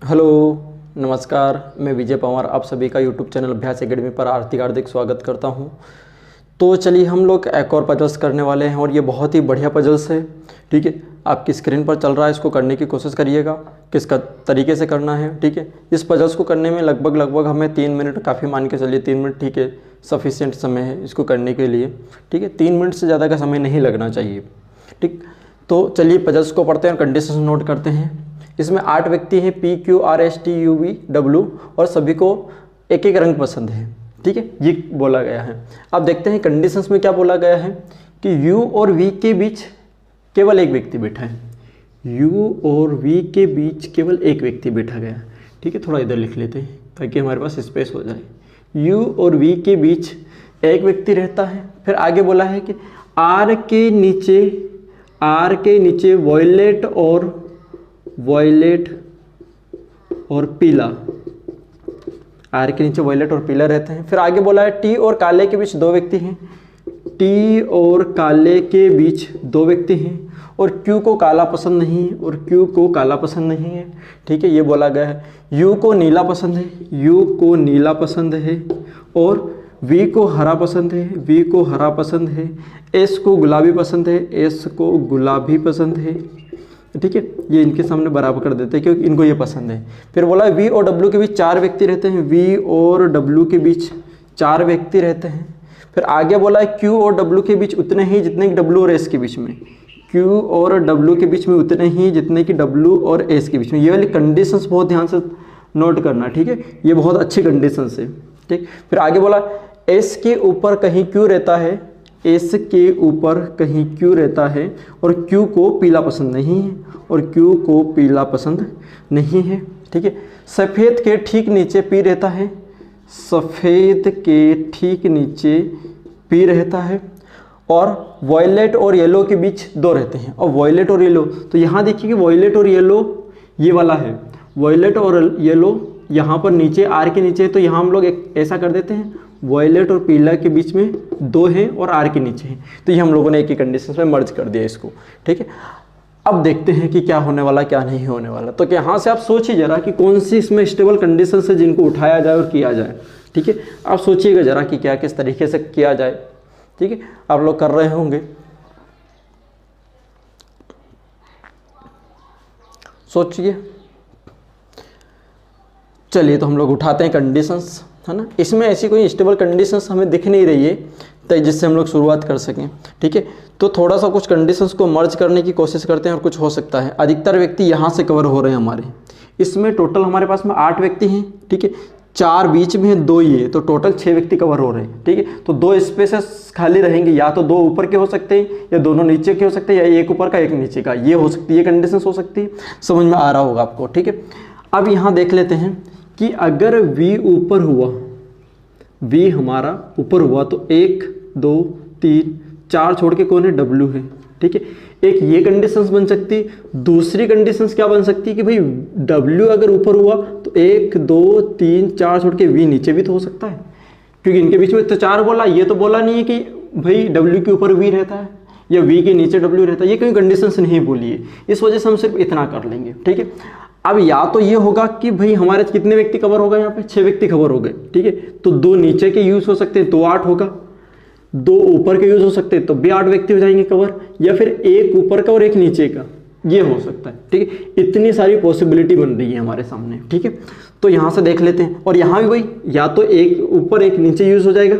Hello, नमस्कार। मैं विजय पवार आप सभी का यूट्यूब चैनल अभ्यास एकेडमी पर हार्दिक स्वागत करता हूं। तो चलिए हम लोग एक और पजल्स करने वाले हैं और ये बहुत ही बढ़िया पजल्स है। ठीक है, आपकी स्क्रीन पर चल रहा है, इसको करने की कोशिश करिएगा किसका तरीके से करना है। ठीक है, इस पजल्स को करने में लगभग हमें 3 मिनट काफ़ी मान के चलिए, 3 मिनट ठीक है, सफिशिएंट समय है इसको करने के लिए। ठीक है, 3 मिनट से ज़्यादा का समय नहीं लगना चाहिए। ठीक, तो चलिए पजल्स को पढ़ते हैं और कंडीशन नोट करते हैं। इसमें 8 व्यक्ति हैं, P, Q, R, S, T, U, V, W, और सभी को एक एक रंग पसंद है। ठीक है, ये बोला गया है। अब देखते हैं कंडीशंस में क्या बोला गया है कि U और V के बीच केवल एक व्यक्ति बैठा है। U और V के बीच केवल एक व्यक्ति बैठा गया है। ठीक है, थोड़ा इधर लिख लेते हैं ताकि हमारे पास स्पेस हो जाए। U और V के बीच एक व्यक्ति रहता है। फिर आगे बोला है कि R के नीचे वॉयलेट और पीला, आर के नीचे वॉयलेट और पीला रहते हैं। फिर आगे बोला है टी और काले के बीच 2 व्यक्ति हैं, टी और काले के बीच 2 व्यक्ति हैं, और क्यू को काला पसंद नहीं है, और क्यू को काला पसंद नहीं है। ठीक है, ये बोला गया है। यू को नीला पसंद है, यू को नीला पसंद है, और वी को हरा पसंद है, वी को हरा पसंद है, एस को गुलाबी पसंद है, एस को गुलाबी पसंद है। ठीक है, ये इनके सामने बराबर कर देते हैं क्योंकि इनको ये पसंद है। फिर बोला वी और डब्ल्यू के बीच 4 व्यक्ति रहते हैं, वी और डब्ल्यू के बीच 4 व्यक्ति रहते हैं। फिर आगे बोला है क्यू और डब्ल्यू के बीच उतने ही जितने कि डब्ल्यू और एस के बीच में, क्यू और डब्ल्यू के बीच में उतने ही जितने कि डब्ल्यू और एस के बीच में। ये वाली कंडीशंस बहुत ध्यान से नोट करना। ठीक है, ये बहुत अच्छी कंडीशंस है। ठीक, फिर आगे बोला एस के ऊपर कहीं क्यू रहता है, एस के ऊपर कहीं क्यू रहता है, और क्यू को पीला पसंद नहीं है, और क्यू को पीला पसंद नहीं है। ठीक है, सफ़ेद के ठीक नीचे पी रहता है, सफ़ेद के ठीक नीचे पी रहता है, और वॉयलेट और येलो के बीच 2 रहते हैं। और वॉयलेट और येलो, तो यहाँ देखिए कि वॉयलेट और येलो ये वाला है, वॉयलेट और येलो यहाँ पर नीचे आर के नीचे है, तो यहाँ हम लोग एक ऐसा कर देते हैं, वॉयलेट और पीला के बीच में 2 है और आर के नीचे है, तो ये हम लोगों ने एक ही कंडीशन में मर्ज कर दिया इसको। ठीक है, अब देखते हैं कि क्या होने वाला क्या नहीं होने वाला। तो यहाँ से आप सोचिए जरा कि कौन सी इसमें स्टेबल कंडीशन है जिनको उठाया जाए और किया जाए। ठीक है, आप सोचिएगा जरा कि क्या किस तरीके से किया जाए। ठीक है, आप लोग कर रहे होंगे, सोचिए। चलिए तो हम लोग उठाते हैं कंडीशंस, है ना। इसमें ऐसी कोई स्टेबल कंडीशंस हमें दिख नहीं रही है तो जिससे हम लोग शुरुआत कर सकें। ठीक है, तो थोड़ा सा कुछ कंडीशंस को मर्ज करने की कोशिश करते हैं और कुछ हो सकता है। अधिकतर व्यक्ति यहाँ से कवर हो रहे हैं हमारे। इसमें टोटल हमारे पास में 8 व्यक्ति हैं। ठीक है, 4 बीच में है, 2 ये, तो टोटल 6 व्यक्ति कवर हो रहे हैं। ठीक है, तो 2 स्पेसेस खाली रहेंगे, या तो 2 ऊपर के हो सकते हैं, या दोनों नीचे के हो सकते हैं, या एक ऊपर का एक नीचे का, ये हो सकती है, ये कंडीशंस हो सकती है। समझ में आ रहा होगा आपको। ठीक है, अब यहाँ देख लेते हैं कि अगर V ऊपर हुआ, V हमारा ऊपर हुआ, तो 1 2 3 4 छोड़ के कौन है, W है। ठीक है, एक ये कंडीशंस बन सकती है। दूसरी कंडीशंस क्या बन सकती है कि भाई W अगर ऊपर हुआ तो 1 2 3 4 छोड़ के V नीचे भी तो हो सकता है, क्योंकि इनके बीच में तो 4 बोला, ये तो बोला नहीं है कि भाई W के ऊपर V रहता है या V के नीचे W रहता है, ये कोई कंडीशंस नहीं बोली है। इस वजह से हम सिर्फ इतना कर लेंगे। ठीक है, अब या तो ये होगा कि भाई हमारे कितने व्यक्ति कवर हो गए, यहाँ पे 6 व्यक्ति कवर हो गए। ठीक है, तो 2 नीचे के यूज हो सकते हैं तो 8 होगा, 2 ऊपर के यूज हो सकते हैं तो भी 8 व्यक्ति हो जाएंगे कवर, या फिर 1 ऊपर का और 1 नीचे का, ये हो सकता है। ठीक है, इतनी सारी पॉसिबिलिटी बन रही है हमारे सामने। ठीक है, तो यहाँ से देख लेते हैं, और यहाँ भी भाई या तो 1 ऊपर 1 नीचे यूज हो जाएगा,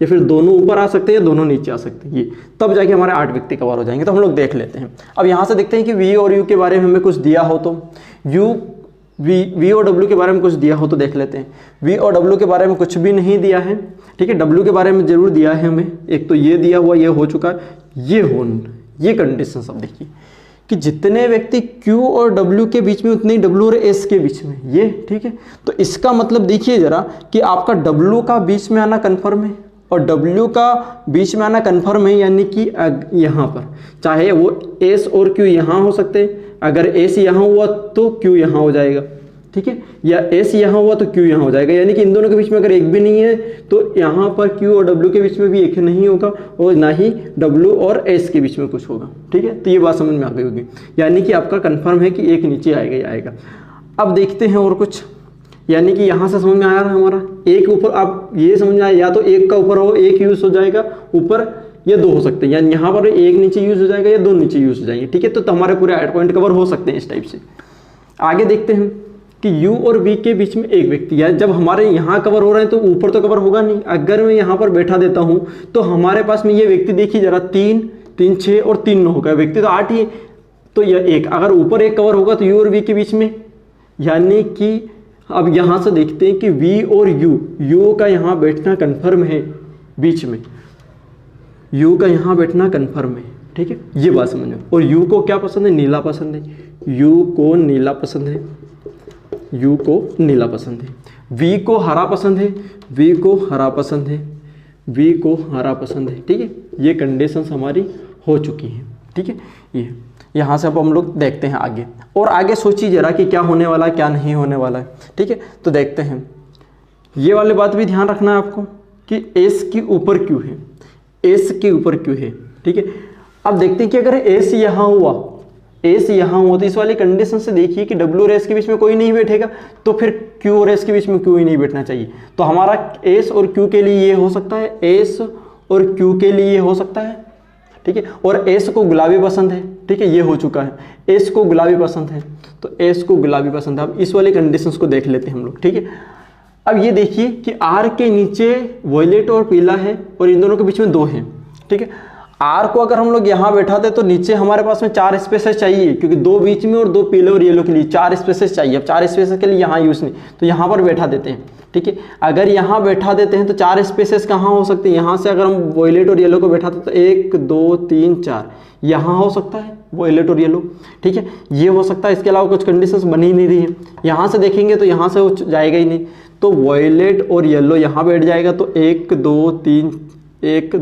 या फिर दोनों ऊपर आ सकते हैं या दोनों नीचे आ सकते हैं, ये तब जाके हमारे 8 व्यक्ति कवर हो जाएंगे। तो हम लोग देख लेते हैं। अब यहाँ से देखते हैं कि V और U के बारे में हमें कुछ दिया हो, तो V और W के बारे में कुछ दिया हो तो देख लेते हैं। V और W के बारे में कुछ भी नहीं दिया है। ठीक है, W के बारे में जरूर दिया है हमें, एक तो ये दिया हुआ, ये हो चुका है, ये कंडीशन सब देखिए कि जितने व्यक्ति Q और W के बीच में उतने ही W और S के बीच में, ये। ठीक है, तो इसका मतलब देखिए जरा कि आपका W का बीच में आना कन्फर्म है और W का बीच में आना कन्फर्म है, यानी कि यहाँ पर चाहे वो S और Q यहाँ हो सकते हैं, अगर S यहाँ हुआ तो Q यहाँ हो जाएगा। ठीक है, या S यहाँ हुआ तो Q यहाँ हो जाएगा, यानी कि इन दोनों के बीच में अगर एक भी नहीं है तो यहाँ पर Q और W के बीच में भी एक नहीं होगा, और ना ही W और S के बीच में कुछ होगा। ठीक है, तो ये बात समझ में आ गई होगी, यानी कि आपका कंफर्म है कि एक नीचे आएगा ही आएगा। अब देखते हैं और कुछ, यानी कि यहाँ से समझ में आया हमारा एक ऊपर, आप ये समझ में आया या तो एक का ऊपर हो एक यूज हो जाएगा ऊपर, या दो हो सकते हैं, यानी यहाँ पर एक नीचे यूज हो जाएगा या दो नीचे यूज हो जाएंगे, ठीक है। तो हमारे पूरे 8 पॉइंट कवर हो सकते हैं इस टाइप से। आगे देखते हैं कि U और V के बीच में एक व्यक्ति, या जब हमारे यहाँ कवर हो रहे हैं तो ऊपर तो कवर होगा नहीं। अगर मैं यहाँ पर बैठा देता हूँ तो हमारे पास में ये व्यक्ति देखिए जरा, 3 3 6 और 3 9 होगा, व्यक्ति तो 8 ही है, तो यह एक, अगर ऊपर एक कवर होगा तो U और V के बीच में, यानी कि अब यहाँ से देखते हैं कि V और U का यहाँ बैठना कन्फर्म है बीच में, U का यहाँ बैठना कन्फर्म है, ठीक है, ये बात समझो। और U को क्या पसंद है, नीला पसंद है, U को नीला पसंद है, U को नीला पसंद है, V को हरा पसंद है, V को हरा पसंद है, V को हरा पसंद है, ठीक है। ये कंडीशंस हमारी हो चुकी हैं, ठीक है। ये यहाँ से अब हम लोग देखते हैं आगे, और आगे सोचिए जरा कि क्या होने वाला है क्या नहीं होने वाला है, ठीक है। तो देखते हैं, ये वाली बात भी ध्यान रखना है आपको कि S के ऊपर क्यों है, S के ऊपर क्यों है, ठीक है। अब देखते हैं कि अगर S यहाँ हुआ, S यहाँ हुआ तो इस वाली कंडीशन से देखिए कि W और S के बीच में कोई नहीं बैठेगा, तो फिर Q और S के बीच में क्यों ही नहीं बैठना चाहिए। तो हमारा S और Q के लिए ये हो सकता है, S और Q के लिए ये हो सकता है, ठीक है। और S को गुलाबी पसंद है, ठीक है, ये हो चुका है, S को गुलाबी पसंद है, तो S को गुलाबी पसंद है। अब इस वाले कंडीशंस को देख लेते हैं हम लोग, ठीक है। अब ये देखिए कि R के नीचे वॉयलेट और पीला है और इन दोनों के बीच में 2 है, ठीक है। R को अगर हम लोग यहाँ बैठा दे तो नीचे हमारे पास में 4 स्पेसेस चाहिए, क्योंकि 2 बीच में और 2 पीले और येलो के लिए 4 स्पेसेस चाहिए। अब 4 स्पेसेस के लिए यहाँ यूज नहीं, तो यहाँ पर बैठा देते हैं, ठीक है। अगर यहाँ बैठा देते हैं तो 4 स्पेसेस कहाँ हो सकते हैं, यहाँ से अगर हम वॉयलेट और येलो को बैठा देते तो 1 2 3 4 यहाँ हो सकता है वॉयलेट और येलो, ठीक है, ये हो सकता है। इसके अलावा कुछ कंडीशंस बनी नहीं रही है। यहाँ से देखेंगे तो यहाँ से वो जाएगा ही नहीं, तो वॉयलेट और येलो यहाँ बैठ जाएगा, तो 1 2 3 1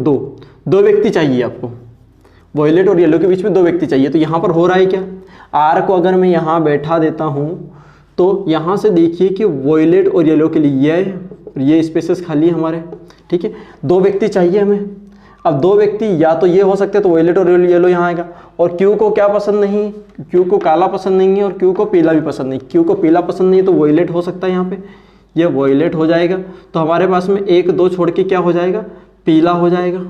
2 व्यक्ति चाहिए आपको, वॉयलेट और येलो के बीच में 2 व्यक्ति चाहिए। तो यहाँ पर हो रहा है क्या, R को अगर मैं यहाँ बैठा देता हूँ तो यहाँ से देखिए कि वॉयलेट और येलो के लिए ये स्पेसेस खाली है हमारे, ठीक है, 2 व्यक्ति चाहिए हमें। अब 2 व्यक्ति या तो ये हो सकते हैं, तो वॉयलेट और येलो यहाँ आएगा। और Q को क्या पसंद नहीं, Q को काला पसंद नहीं है और Q को पीला भी पसंद नहीं। Q को पीला पसंद नहीं है तो वॉयलेट हो सकता है, यहाँ पे ये वॉयलेट हो जाएगा। तो हमारे पास में 1 2 छोड़ के क्या हो जाएगा, पीला हो जाएगा,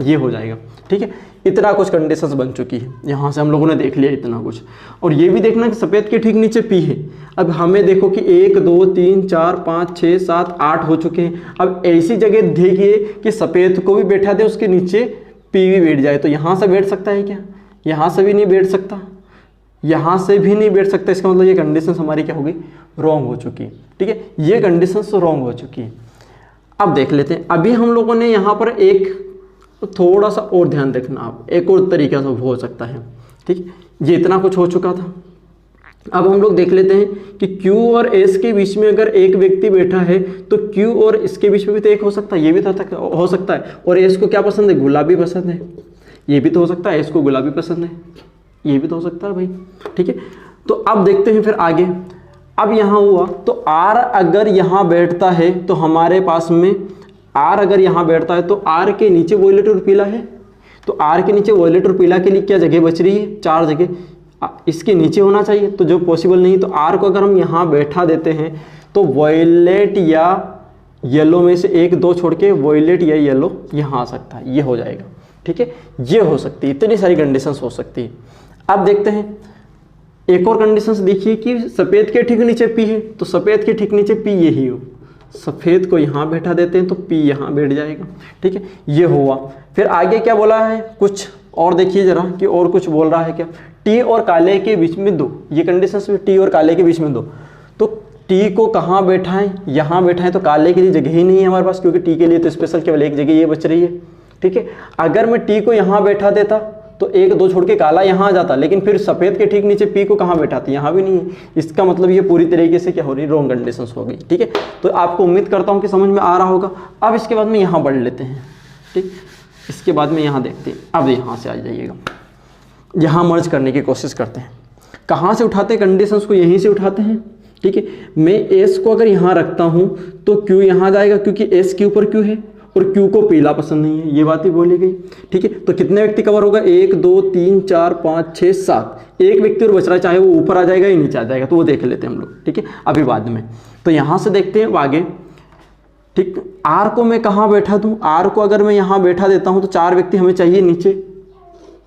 ये हो जाएगा, ठीक है। इतना कुछ कंडीशंस बन चुकी है, यहाँ से हम लोगों ने देख लिया इतना कुछ। और ये भी देखना कि सफ़ेद के ठीक नीचे P है। अब हमें देखो कि 1 2 3 4 5 6 7 8 हो चुके हैं। अब ऐसी जगह देखिए कि सफ़ेद को भी बैठा दे, उसके नीचे P भी बैठ जाए। तो यहाँ से बैठ सकता है क्या, यहाँ से भी नहीं बैठ सकता, यहाँ से भी नहीं बैठ सकता। इसका मतलब ये कंडीशन हमारी क्या होगी, रॉन्ग हो चुकी है, ठीक है, ये कंडीशंस रॉन्ग हो चुकी है। अब देख लेते हैं, अभी हम लोगों ने यहाँ पर एक थोड़ा सा और ध्यान रखना, आप एक और तरीका से हो सकता है, ठीक है। ये इतना कुछ हो चुका था। अब हम लोग देख लेते हैं कि Q और S के बीच में अगर एक व्यक्ति बैठा है तो Q और इसके बीच में भी तो एक हो सकता है, ये भी तो हो सकता है। और S को क्या पसंद है, गुलाबी पसंद है, ये भी तो हो सकता है, S को गुलाबी पसंद है, ये भी तो हो सकता है भाई, ठीक है। तो अब देखते हैं फिर आगे। अब यहाँ हुआ तो R अगर यहाँ बैठता है तो हमारे पास में R अगर यहाँ बैठता है तो R के नीचे वॉयलेट और पीला है, तो R के नीचे वॉयलेट और पीला के लिए क्या जगह बच रही है, 4 जगह इसके नीचे होना चाहिए, तो जो पॉसिबल नहीं। तो R को अगर हम यहाँ बैठा देते हैं तो वॉयलेट या येलो में से 1 2 छोड़ के वॉयलेट या येलो यहाँ आ सकता है, ये हो जाएगा, ठीक है, ये हो सकती है। इतनी सारी कंडीशंस हो सकती है। अब देखते हैं एक और कंडीशंस देखिए कि सफ़ेद के ठीक नीचे P है, तो सफ़ेद के ठीक नीचे P यही हो, सफ़ेद को यहाँ बैठा देते हैं तो P यहाँ बैठ जाएगा, ठीक है, ये हुआ। फिर आगे क्या बोला है, कुछ और देखिए जरा कि और कुछ बोल रहा है क्या, T और काले के बीच में 2, ये कंडीशंस में T और काले के बीच में 2। तो T को कहाँ बैठाएं, यहाँ बैठाएं, तो काले के लिए जगह ही नहीं है हमारे पास, क्योंकि T के लिए तो स्पेशल केवल एक जगह ये बच रही है, ठीक है। अगर मैं T को यहाँ बैठा देता तो 1 2 छोड़ के काला यहाँ आ जाता, लेकिन फिर सफ़ेद के ठीक नीचे P को कहाँ बैठाती, यहाँ भी नहीं है। इसका मतलब ये पूरी तरीके से क्या हो रही, रॉन्ग कंडीशंस हो गई, ठीक है। तो आपको उम्मीद करता हूँ कि समझ में आ रहा होगा। अब इसके बाद में यहाँ बढ़ लेते हैं, ठीक, इसके बाद में यहाँ देखते हैं। अब यहाँ से आ जाइएगा, यहाँ मर्ज करने की कोशिश करते हैं। कहाँ से उठाते हैं कंडीशंस को, यहीं से उठाते हैं, ठीक है। मैं S को अगर यहाँ रखता हूँ तो Q यहाँ जाएगा, क्योंकि S के ऊपर Q है, और क्यू को पीला पसंद नहीं है, ये बात भी बोली गई। ठीक है, तो कितने व्यक्ति कवर होगा, 1 2 3 4 5 6 7, एक व्यक्ति और बच रहा है, चाहे वो ऊपर आ जाएगा या नीचे आ जाएगा, तो वो देख लेते हैं हम लोग। ठीक है, अभी बाद में। तो यहाँ से देखते हैं आगे। ठीक, आर को मैं कहाँ बैठा दूँ, आर को अगर मैं यहाँ बैठा देता हूँ तो 4 व्यक्ति हमें चाहिए नीचे,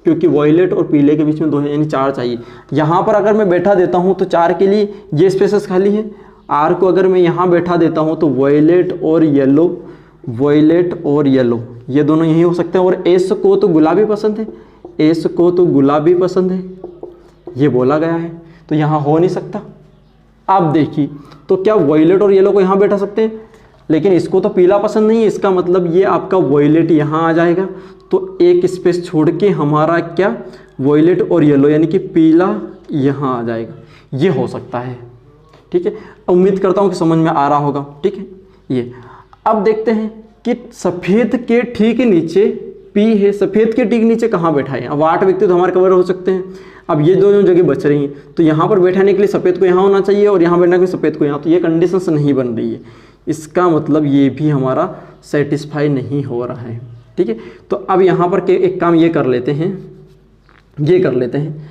क्योंकि वॉयलेट और पीले के बीच में 2 है, यानी 4 चाहिए। यहाँ पर अगर मैं बैठा देता हूँ तो 4 के लिए ये स्पेसेस खाली है। आर को अगर मैं यहाँ बैठा देता हूँ तो वॉयलेट और येलो, वॉयलेट और येलो ये दोनों यही हो सकते हैं। और एस को तो गुलाबी पसंद है, एस को तो गुलाबी पसंद है, ये बोला गया है, तो यहाँ हो नहीं सकता। आप देखिए, तो क्या वॉयलेट और येलो को यहाँ बैठा सकते हैं, लेकिन इसको तो पीला पसंद नहीं है, इसका मतलब ये आपका वॉयलेट यहाँ आ जाएगा। तो एक स्पेस छोड़ के हमारा क्या, वॉयलेट और येलो यानी कि पीला यहाँ आ जाएगा, ये हो सकता है। ठीक है, उम्मीद करता हूँ कि समझ में आ रहा होगा। ठीक है, ये अब देखते हैं कि सफ़ेद के ठीक नीचे पी है, सफ़ेद के ठीक नीचे कहाँ बैठा है। अब 8 व्यक्ति तो हमारे कवर हो सकते हैं। अब ये दोनों जगह बच रही हैं, तो यहाँ पर बैठाने के लिए सफ़ेद को यहाँ होना चाहिए और यहाँ बैठने के लिए सफ़ेद को यहाँ, तो ये कंडीशंस नहीं बन रही है। इसका मतलब ये भी हमारा सेटिस्फाई नहीं हो रहा है। ठीक है, तो अब यहाँ पर एक काम ये कर लेते हैं, ये कर लेते हैं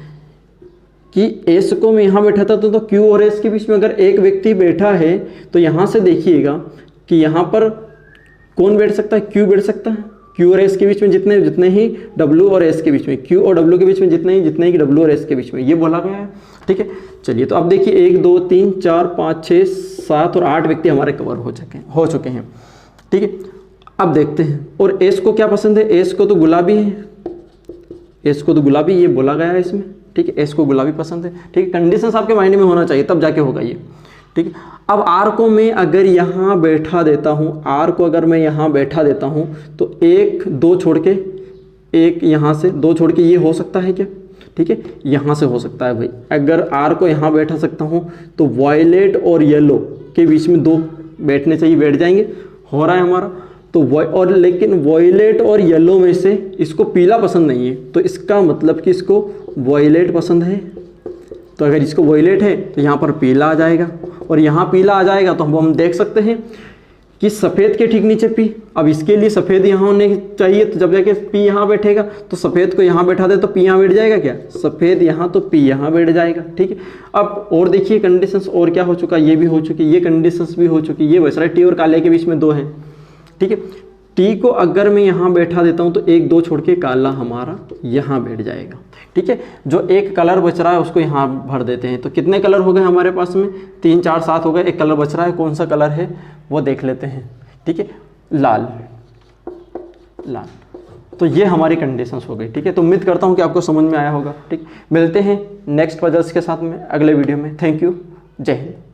कि एस को मैं यहाँ बैठा था तो क्यू और एस के बीच में अगर एक व्यक्ति बैठा है तो यहाँ से देखिएगा कि यहाँ पर कौन बैठ सकता है, क्यू बैठ सकता है। क्यू और एस के बीच में जितने ही डब्ल्यू और एस के बीच में, क्यू और डब्ल्यू के बीच में जितने ही डब्ल्यू और एस के बीच में, ये बोला गया है। ठीक है, चलिए तो अब देखिए 1 2 3 4 5 6 7 और 8 व्यक्ति हमारे कवर हो चुके हैं। ठीक है, अब देखते हैं। और एस को क्या पसंद है, एस को तो गुलाबी है, एस को तो गुलाबी ये बोला गया है इसमें। ठीक है, एस को गुलाबी पसंद है। ठीक है, कंडीशंस आपके माइंड में होना चाहिए, तब जाके होगा ये। ठीक है, अब आर को मैं अगर यहाँ बैठा देता हूँ, आर को अगर मैं यहाँ बैठा देता हूँ तो 1 2 छोड़ के, एक यहाँ से 2 छोड़ के ये हो सकता है क्या। ठीक है, यहाँ से हो सकता है भाई। अगर आर को यहाँ बैठा सकता हूँ तो वॉयलेट और येलो के बीच में 2 बैठने चाहिए, बैठ जाएंगे, हो रहा है हमारा। तो और लेकिन वॉयलेट और येलो में से इसको पीला पसंद नहीं है, तो इसका मतलब कि इसको वॉयलेट पसंद है। तो अगर इसको वॉयलेट है तो यहाँ पर पीला आ जाएगा, और यहाँ पीला आ जाएगा तो हम देख सकते हैं कि सफ़ेद के ठीक नीचे पी। अब इसके लिए सफ़ेद यहाँ होने चाहिए, तो जब जाके पी यहाँ बैठेगा तो सफ़ेद को यहाँ बैठा दे तो पी यहाँ बैठ जाएगा क्या, सफ़ेद यहाँ तो पी यहाँ बैठ जाएगा। ठीक है, अब और देखिए कंडीशंस और क्या हो चुका, ये भी हो चुकी, ये कंडीशंस भी हो चुकी, ये बच रहा है टी और काले के बीच में 2 हैं। ठीक है, टी को अगर मैं यहाँ बैठा देता हूँ तो 1 2 छोड़ के काला हमारा यहाँ बैठ जाएगा। ठीक है, जो एक कलर बच रहा है उसको यहाँ भर देते हैं। तो कितने कलर हो गए हमारे पास में, 3 4 7 हो गए, एक कलर बच रहा है, कौन सा कलर है वो देख लेते हैं। ठीक है, लाल, लाल। तो ये हमारी कंडीशंस हो गई। ठीक है, तो उम्मीद करता हूँ कि आपको समझ में आया होगा। ठीक, मिलते हैं नेक्स्ट पजल्स के साथ में अगले वीडियो में। थैंक यू, जय हिंद।